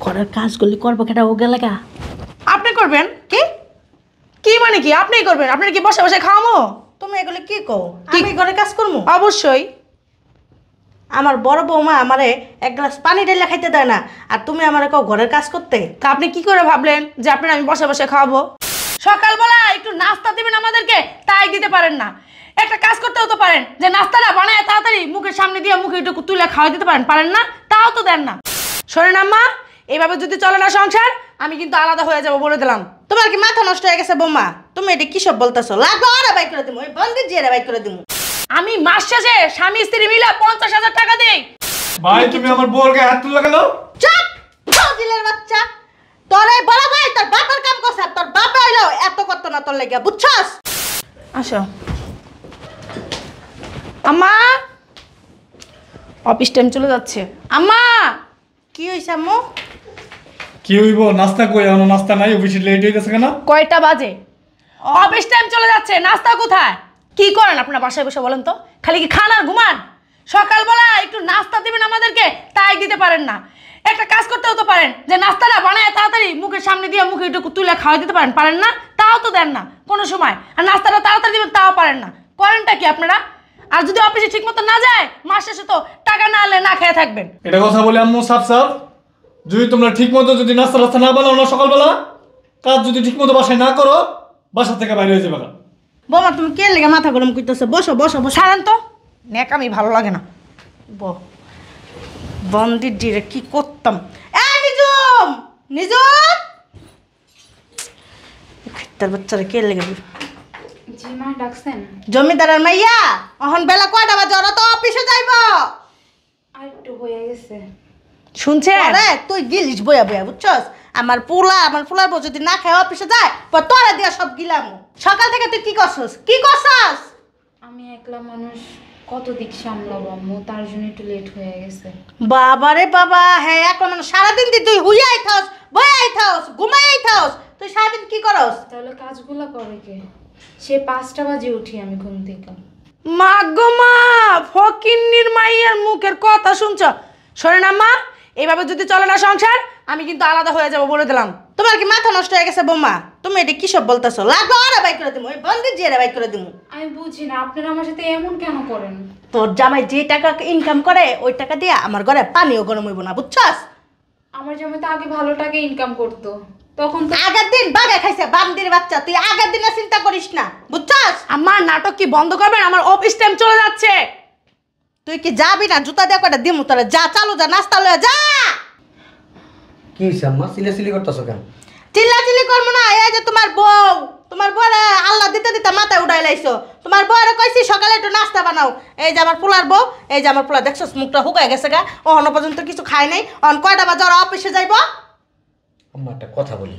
ঘরের কাজগুলি করবো কেটা ও গেলে গা? আপনি করবেন কি? কি মানে কি আপনিই করবেন? আপনার কি বসে বসে খাওয়ামো? তুমি এগুলি কি কও? আমি ঘরে কাজ করবো? অবশ্যই। আমার বড় বৌমা আমারে এক গ্লাস পানি ঢেলে খাইতে দেয় না, আর তুমি আমারে কও ঘরের কাজ করতে? তা আপনি কি করে ভাবলেন যে আপনার আমি বসে বসে খাওয়াবো? সকালবেলা একটু নাস্তা দিবেন আমাদেরকে, তাই দিতে পারেন না। একটা কাজ করতেও তো পারেন, যে নাস্তাটা বানায় তাড়াতাড়ি মুখের সামনে দিয়ে মুখে একটু তুলে খাওয়াই দিতে পারেন না? তাও তো দেন না। শোনেন আম্মা, এইভাবে যদি চলে না সংসার, আমি কিন্তু আলাদা হয়ে যাবো বলে দিলাম। তোমার কি মাথা নষ্ট হয়ে গেছে বৌমা? তুমি এটা কি সব বলতেছো? লাগবে আরে বাই করে দিমু, ওই বন্ধের জিয়ারে বাই করে দিমু। আমি মাস শেষে স্বামী স্ত্রী মিলে 50,000 টাকা দেই। ভাই তুমি আমার বউর গায়ে হাত তুলে গেল। চুপ! ফাজিলের বাচ্চা! তোরে বড় ভাই তোর বাপের কাম করছ, তোর বাপ হইলো এত করতো না তোর লাগা, বুঝছস? আসো আম্মা, অফিস টাইম চলে যাচ্ছে। আম্মা, কি হইছে আম্মু? কি হইব? নাস্তা কই? এখনো নাস্তা নাই, অফিসে লেট হয়ে গেছে কেন? কয়টা বাজে? অফিস টাইম চলে যাচ্ছে, নাস্তা কোথায়? কি করেন আপনার বাসায় বসে বলেন তো? খালি কি খান আর ঘুমান? সকালবেলা একটু নাস্তা দিবেন আমাদেরকে, তাই দিতে পারেন না। একটা কাজ করতেও তো পারেন, যে নাস্তাটা বানায় তাড়াতাড়ি মুখের সামনে দিয়ে মুখে একটু তুলে খাওয়াই দিতে পারেন না? তাও তো দেন না কোনো সময়। আর নাস্তাটা তাড়াতাড়ি দিবেন, তাও পারেন না। করেনটা কি আপনারা? আর যদি অফিসে ঠিক মতো না যায়, মাস শেষে তো টাকা না আনলে না খেয়ে থাকবেন। এটা কথা বলে আম্মু সাফ সাফ, যদি তোমরা ঠিক মতো যদি নাস্তা রাস্তা না বানাও না সকালবেলা, কাজ যদি ঠিক মতো বাসায় না করো, বাসা থেকে বাইরে হয়ে যাবে না। বৌমা তুমি কে লেগে মাথা গরম করতেছো? বসো বসো বসো। ছাড়েন তো, নেকামি ভালো লাগে না। বন্দির ডিরে কি করতাম? নিজুম নিজুম, তার বাচ্চারা কে লেগে? জি মা, ডাকছেন? জমিদারের মাইয়া, এখন বেলা কয়টা বাজে? ওরা তো অফিসে যাইব। আর একটু হয়ে গেছে। শুনছেন? আরে তুই গিলিস বইয়া বইয়া, বুঝছস? আমার পোলার বউ যদি না খায় অফিসে যায়, তোরা দিয়া সব গিলাম। সকাল থেকে তুই কি করছস? কি করছস? আমি একলা মানুষ, কত দিক সামলাবো আম্মু, তার জন্য একটু লেট হয়ে গেছে। বাবারে বাবা, হ্যাঁ এখন মানে সারাদিন তুই হুইয়াই থাকস, বইয়াই থাকস, ঘুমাইয়াই থাকস, তুই সারাদিন কি করস? তাহলে কাজগুলো করে কে? সে 5টা বাজে উঠি আমি ঘুম থেকে। মা গো মা, ফকিন্নির মাইয়ার মুখের কথা শুনছ? শোনেন আম্মা, এইভাবে যদি চলে না সংসার, আমি কিন্তু আলাদা হয়ে যাবো বলে দিলাম। তোমার কি মাথা নষ্ট হয়ে গেছে বৌমা? তুমি এটা কি সব বলতেছো? লাগবে আরে বাই করে দিমু, ওই বন্ধের জিয়ারে বাই করে দিমু। আমি বুঝি না আপনারা আমার সাথে এমন কেন করেন। তোর জামাই যে টাকা ইনকাম করে ওই টাকা দিয়ে আমার ঘরে পানিও গরম হইব না, বুঝছস? আমার জামাই তো আগে ভালো টাকা ইনকাম করতো, তখন তো আগের দিন বাগে খাইছে বান্দির বাচ্চা, তুই আগের দিনে চিন্তা করিস না, বুঝছস? আমার নাটক কি বন্ধ করবেন? আমার অফিস টাইম চলে যাচ্ছে। তুই কি যাবি না? জুতা দিয়ে কটা দিমু তোরা, যা চালু যা, নাস্তা লয়ে যা। কি হইছে আম্মা? সিলাসিলি করতেছো কেন? চিল্লাচিল্লি করবো না, এই যে তোমার বউ, তোমার বউরে আল্লাহ দিতে দিতে মাথায় উঠাই লাইছো। তোমার বউরে কইছি সকালে একটু নাস্তা বানাও। এই যে আমার পোলার বউ, এই যে আমার পোলা, দেখছস মুখটা হুকায় গেছে গা, অহনো পর্যন্ত কিছু খায় নাই। অন কয়টা বাজে ওরা অফিসে যাইব? আম্মা একটা কথা বলি,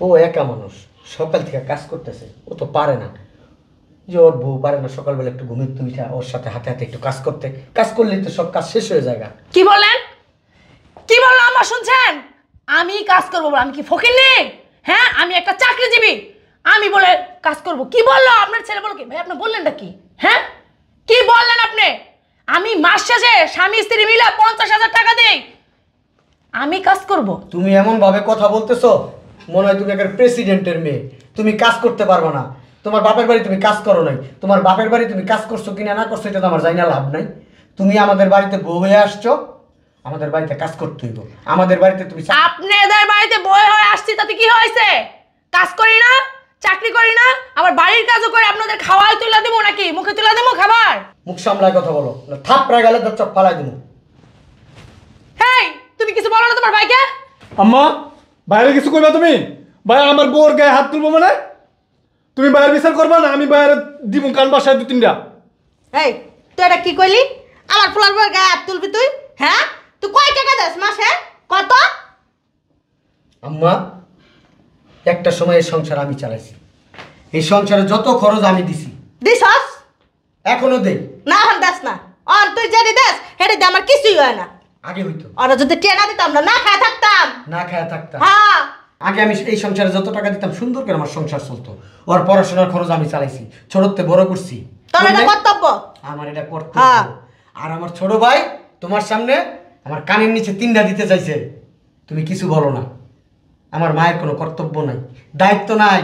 ও একা মানুষ, সকাল থেকে কাজ করতেছে, ও তো পারে না যে ওর বউ পারে না সকালবেলা একটু ঘুমিয়ে তুইটা ওর সাথে হাতে হাতে একটু কাজ করতে। কাজ করলেই তো সব কাজ শেষ হয়ে যায়। কি বললেন? কি বললো আমার শুনছেন? আমি কাজ করবো? আমি কি ফকিন্নি? হ্যাঁ, আমি একটা চাকরিজীবী, আমি বলে কাজ করব? কি বললো আপনার ছেলে? বলো কি ভাই, আপনি বললেনটা কি? হ্যাঁ, কি বললেন আপনি? আমি মাস শেষে স্বামী স্ত্রী মিলে 50,000 টাকা দেই, আমি কাজ করব? তুমি এমন ভাবে কথা বলতেছো মনে হয় তুমি একটা প্রেসিডেন্টের মেয়ে, তুমি কাজ করতে পারবে না। তোমার বাপের বাড়ি তুমি কাজ করো নাই, তোমার বাপের বাড়ি তুমি কাজ করছো কিনা না করছো এটা তো আমার জানি না, লাভ নাই। তুমি আমাদের বাড়িতে বউ হয়ে আসছো, আমাদের বাড়িতে কাজ করতে হইব। আমাদের বাড়িতে তুমি আপনাদের বাড়িতে বই হয়ে আসছি, তাতে কি হয়েছে? কাজ করি না, চাকরি করি না, আবার বাড়ির কাজও করে আপনাদের খাওয়াই তুলে দেবো নাকি? মুখে তুলে দেবো খাবার? মুখ সামলায় কথা বলো, না থাপড়া গেলে তো চপ ফালাই দেবো। হেই, তুমি কিছু বলো না তোমার ভাইকে? আম্মা, বাইরে কিছু করবা তুমি? ভাই আমার বউর গায়ে হাত তুলবো মানে? তুমি বাইরে বিচার করবা না, আমি বাইরে দিব কান বাসায় 2-3টা। এই তুই এটা কি কইলি? আমার পোলার বউয়ের গায়ে হাত তুলবি তুই? হ্যাঁ, তুই কয় টাকা দেস মাসে? কত? আম্মা, একটা সময় এই সংসার আমি চালাইছি, এই সংসারে যত খরচ আমি দিছি। দিছস? এখনো দেই না, এখন দেস না। অন তুই যেটি দেস হেঁটে দিয়ে আমার কিছুই হয় না। আগে হইতো, ওরা যদি টেনা দিতাম আমরা না খায় থাকতাম। না খায়া থাকতাম। হ্যাঁ, আগে আমি এই সংসারে যত টাকা দিতাম সুন্দর করে আমার সংসার চলতো। ওর পড়াশোনার খরচ আমি চালাইছি, ছোটতে বড় করছি। তোর এটা কর্তব্য। আমার এটা করতে। হ্যাঁ। আর আমার ছোট ভাই তোমার সামনে আমার কানের নিচে 3টা দিতে চাইছে। তুমি কিছু বলো না। আমার মায়ের কোনো কর্তব্য নাই, দায়িত্ব নাই।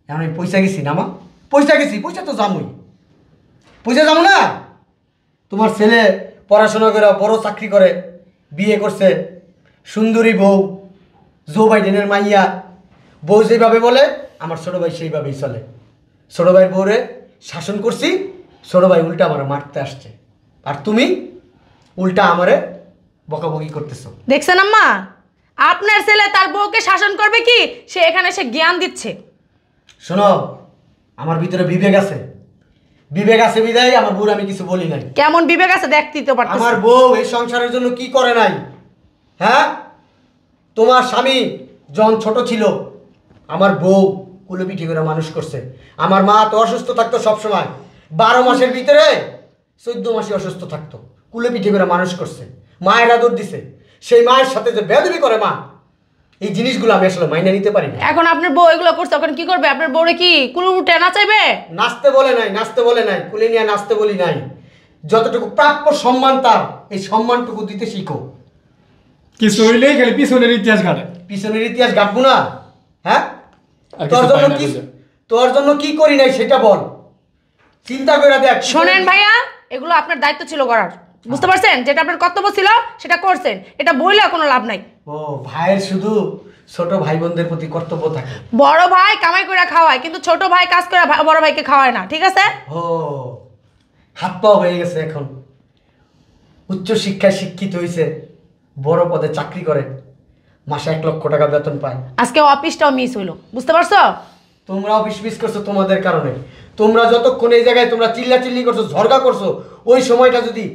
এখন আমি পয়সা গেছি না মা, পয়সা গেছি, পয়সা তো যামই, পয়সা যাবো না। তোমার ছেলে পড়াশোনা করে বড় চাকরি করে, বিয়ে করছে, সুন্দরী বউ, জো বাইডেনের মাইয়া। বউ যেভাবে বলে আমার ছোটো ভাই সেইভাবেই চলে। ছোটো ভাইয়ের বউরে শাসন করছি, ছোটো ভাই উল্টা আমার মারতে আসছে, আর তুমি উল্টা আমারে বকাবকি করতেছো। দেখছেন আম্মা, আপনার ছেলে তার বউকে শাসন করবে কি, সে এখানে এসে জ্ঞান দিচ্ছে। শোনো, আমার ভিতরে বিবেক আছে, বিবেক আছে বিদায় আমার বউর আমি কিছু বলি নাই। কেমন বিবেক আছে দেখতেই তো পারতেছি। আমার বউ এই সংসারের জন্য কি করে নাই? হ্যাঁ, তোমার স্বামী যখন ছোট ছিল আমার বউ কুলে পিঠে করে মানুষ করছে। আমার মা তো অসুস্থ থাকতো সবসময়, 12 মাসের ভিতরে 14 মাসে অসুস্থ থাকতো, কুলে পিঠে করে মানুষ করছে, মায়ের আদর দিছে। সেই মায়ের সাথে যে বেয়াদবি করে মা, এই জিনিসগুলো আমি আসলে মাইনে নিতে পারি না। এখন আপনার বউ এগুলো করছে, এখন কি করবে? আপনার বউরে কি কুলু উঠে না চাইবে? নাচতে বলে নাই, নাচতে বলে নাই, কুলে নিয়ে নাচতে বলি নাই। যতটুকু প্রাপ্য সম্মান তার, এই সম্মানটুকু দিতে শিখো। কিছু হইলেই খালি পিছনের ইতিহাস ঘাটে। পিছনের ইতিহাস ঘাটবো না? হ্যাঁ, আর তোর কিছু জন্য পাই না কি, বুঝে। তোর জন্য কি করি নাই সেটা বল, চিন্তা করে দেখ। শোনেন ভাইয়া, এগুলো আপনার দায়িত্ব ছিল করার, বুঝতে পারছেন? যেটা আপনার কর্তব্য ছিল সেটা করছেন, এটা বইলে কোনো লাভ নাই। ও ভাইয়ের শুধু ছোট ভাই বোনদের প্রতি কর্তব্য থাকে। বড় ভাই কামাই করে খাওয়ায়, কিন্তু ছোট ভাই কাজ করে বড় ভাইকে খাওয়ায় না, ঠিক আছে? ও হাত পা হয়ে গেছে এখন, উচ্চ শিক্ষায় শিক্ষিত হয়েছে, বড় পদে চাকরি করে, মাসে 1 লক্ষ টাকা বেতন পায়। আজকে অফিসটাও মিস হইলো, বুঝতে পারছো? তোমরা অফিস মিস করছো তোমাদের কারণে। তোমরা যতক্ষণ এই জায়গায় তোমরা চিল্লা চিল্লি করছো, ঝরগা করছো, ওই সময়টা যদি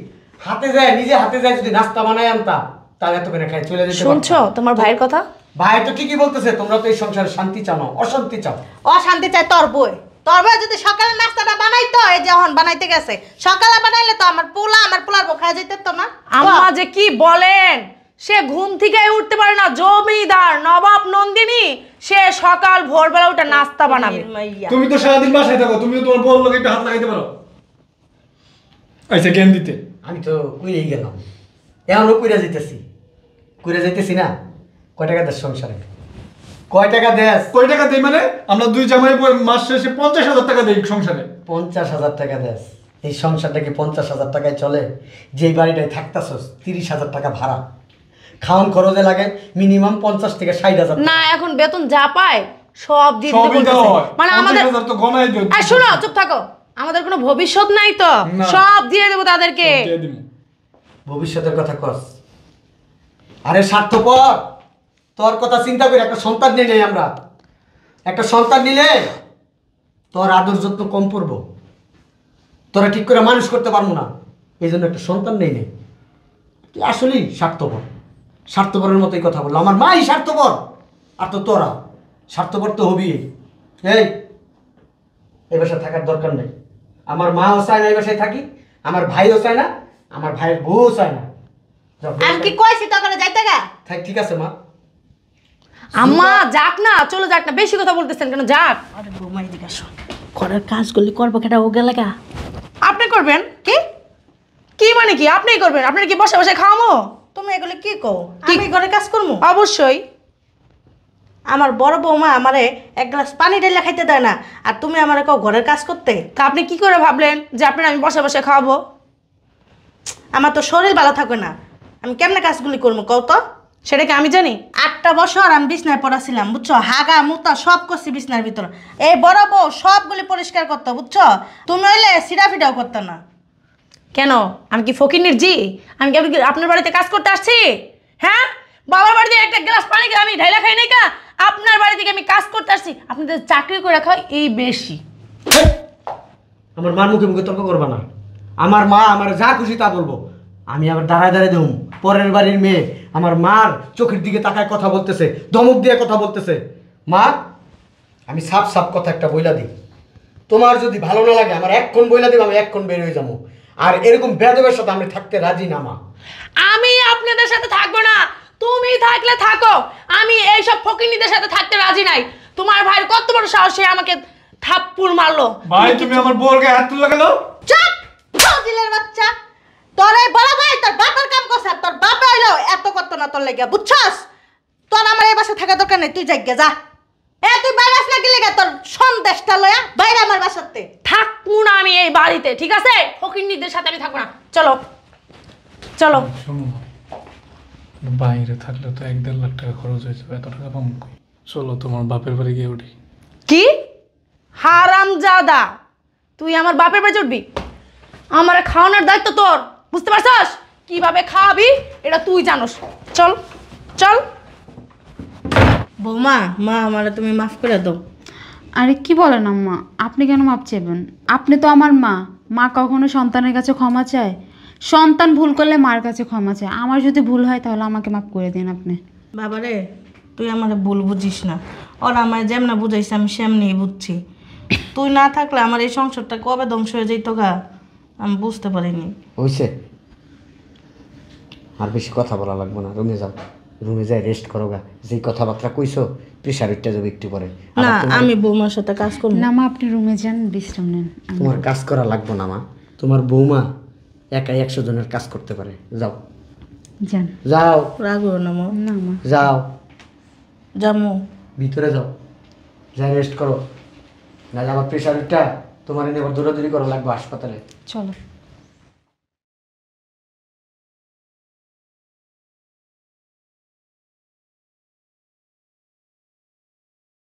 হাতে যায়, নিজে হাতে যায় যদি নাস্তা বানায় আনতা, তাহলে এতক্ষণে খাই চলে যেতে। শুনছো তোমার ভাইয়ের কথা? ভাই তো ঠিকই বলতেছে, তোমরা তো এই সংসারে শান্তি চাও না, অশান্তি চাও। অশান্তি চাই তোর বই। তোর বই যদি সকালে নাস্তাটা বানাইতো, এই যে এখন বানাইতে গেছে, সকালে বানাইলে তো আমার পোলার বউ খাওয়া যেত না। আম্মা যে কি বলেন, সে ঘুম থেকে উঠতে পারে না, জমিদার নবাব নন্দিনী, সে সকাল ভোরবেলা উঠে নাস্তা বানাবে। মাইয়া। তুমি তো সারাদিন বাসায় থাকো, তুমিও তোমার বউর লোক একটু হাত লাগাইতে পারো। আচ্ছা, জ্ঞান দিতে আমি তো কুইরেই গেলাম, এখনও কুইরা যাইতেছি না। কয় টাকা দেশ সংসারে? কয় টাকা দেশ? কয় টাকা দেই মানে? আমরা দুই জামাই বউ মাস শেষে 50,000 টাকা দেই সংসারে। 50,000 টাকা দেশ। এই সংসারটা কি 50,000 টাকায় চলে? যেই বাড়িটায় থাকতাছস 30,000 টাকা ভাড়া, খাওয়ান খরচে লাগে মিনিমাম 50 থেকে 60,000। না, এখন বেতন যা পায় সব দিয়ে দিতে সবই দেওয়া বলতেছে। হয়। মানে আমাদের 50,000 তো গনাই দিও। এই শোনো, চুপ থাকো, আমাদের কোনো ভবিষ্যৎ নাই তো, না। সব দিয়ে দেবো তাদেরকে। দিয়ে দিমু। ভবিষ্যতের কথা কস? আরে স্বার্থপর, তোর কথা চিন্তা করে একটা সন্তান নিয়ে নেই আমরা। একটা সন্তান নিলে তোর আদর যত্ন কম পড়বো, তোরা ঠিক করে মানুষ করতে পারবো না, এই জন্য একটা সন্তান নেই। তুই আসলেই স্বার্থপর, স্বার্থপরের মতোই কথা বললো। আমার মাই স্বার্থপর, আর তো তোরা স্বার্থপর তো হবি। এই বাসায় থাকার দরকার নেই। আমার মাও চায় না এই বাসায় থাকি, আমার ভাইও চায় না, আমার ভাইয়ের বউও চায় না। আমি কি কইছি তখন যাইতে গা? থাক, ঠিক আছে মা। আম্মা যাক না, চলো যাক না, বেশি কথা বলতেছেন কেন? যাক। আরে বৌমাই দিকে আসো, ঘরের কাজগুলি করবো কেটা ও গেলে গা? আপনি করবেন কি? কি মানে কি আপনিই করবেন? আপনার কি বসে বসে খাওয়ামো? তুমি এগুলি কি কও? আমি ঘরে কাজ করবো? অবশ্যই। আমার বড় বৌমা আমারে 1 গ্লাস পানি ঢেলে খাইতে দেয় না, আর তুমি আমারে কও ঘরের কাজ করতে? তা আপনি কি করে ভাবলেন যে আপনার আমি বসে বসে খাওয়াবো? আমার তো শরীর ভালো থাকে না, আমি কেমনে কাজগুলি করবো কও তো? সেটা কি আমি জানি? 8টা বছর আমি বিছনায় পড়াছিলাম, বুঝছো? হাগা মুতা সব করছি বিছনার ভিতর। এই বড় বউ সবগুলি পরিষ্কার করতো, বুঝছো? তুমি হইলে সিডা ফিডাও করতো না। কেন, আমি কি ফকিন্নির জি? আমি কি আপনার বাড়িতে কাজ করতে আসছি? হ্যাঁ, বাবার বাড়িতে একটা গ্লাস পানি আমি ঢাইলা খাই নাই কা? আপনার বাড়ি থেকে আমি কাজ করতে আসছি, আপনাদের চাকরি করে রাখা এই বেশি। আমার মার মুখে মুখে তর্ক করবা না। আমার মা আমার যা খুশি তা বলবো, আমি আবার দাঁড়ায় দাঁড়ায় দেবো। পরের বাড়ির মেয়ে আমার মার চোখের দিকে তাকায় কথা বলতেছে, ধমক দিয়ে কথা বলতেছে। মা, আমি সাপ সাপ কথা একটা বইলা দিই, তোমার যদি ভালো না লাগে আমার এক্ষণ বইলা দিব, আমি এক্ষণ বের হয়ে যাবো। আর এরকম বেয়াদবের সাথে আমি থাকতে রাজি না মা। আমি আপনাদের সাথে থাকবো না, তুমি থাকলে থাকো, আমি এইসব ফকিন্নিদের সাথে থাকতে রাজি নাই। তোমার ভাইয়ের কত বড় সাহস, সে আমাকে থাপ্পড় মারলো। ভাই তুমি আমার বউর গায়ে হাত তুলে গেল। চুপ! ফাজিলের বাচ্চা! তোর এই বড় ভাই তোর বাপের কাম করছে, আর তোর বাপ হইলো এত করতো না তোর লেগে, বুঝছস? তোর আমার এই বাসা থাকা দরকার নেই, তুই যাইগে যা। তুই বাইরে আস না গেলে তোর সন্দেশটা লয়া বাইরে আমার বাসাতে থাকবো না আমি এই বাড়িতে, ঠিক আছে? ফকিন্নিদের সাথে আমি থাকবো না। চলো চলো। শোনো না, বাইরে থাকলে তো 1-1.5 লাখ টাকা খরচ হয়ে যাবে, এত টাকা পাবো কই? চলো তোমার বাপের বাড়ি গিয়ে উঠি। কি হারামজাদা, তুই আমার বাপের বাড়ি উঠবি? আমার খাওয়ানোর দায়িত্ব তোর, বুঝতে পারছস? কিভাবে খাওয়াবি এটা তুই জানোস। চল চল। বৌমা, মা আমারে তুমি মাফ করে দাও। আরে কি বলেন আম্মা, আপনি কেন মাপ চাইবেন? আপনি তো আমার মা। মা কখনো সন্তানের কাছে ক্ষমা চায়? সন্তান ভুল করলে মার কাছে ক্ষমা চায়। আমার যদি ভুল হয় তাহলে আমাকে মাফ করে দিন আপনি। বাবারে, তুই আমারে ভুল বুঝিস না। ওরা আমায় যেমনা বুঝাইছে আমি সেমনিই বুঝছি। তুই না থাকলে আমার এই সংসারটা কবে ধ্বংস হয়ে যেত গা, আমি বুঝতে পারিনি। হইছে, আর বেশি কথা বলা লাগবে না, রুমে যাও। রুমে যাই রেস্ট করো গা। যেই কথাবার্তা কইছো প্রেশার উঠতে যাবে একটু পরে। না, আমি বৌমার সাথে কাজ করব না মা, আপনি রুমে যান, বিশ্রাম নেন। তোমার কাজ করা লাগবে না মা, তোমার বৌমা একাই 100 জনের কাজ করতে পারে। যাও যান। যাও, রাগো না মা, না মা। যাও জামু। ভিতরে যাও, যাই রেস্ট করো। নাহলে আমার প্রেশার উঠটা তোমার এনে আবার দৌড়াদৌড়ি করা লাগবে হাসপাতালে। চলো।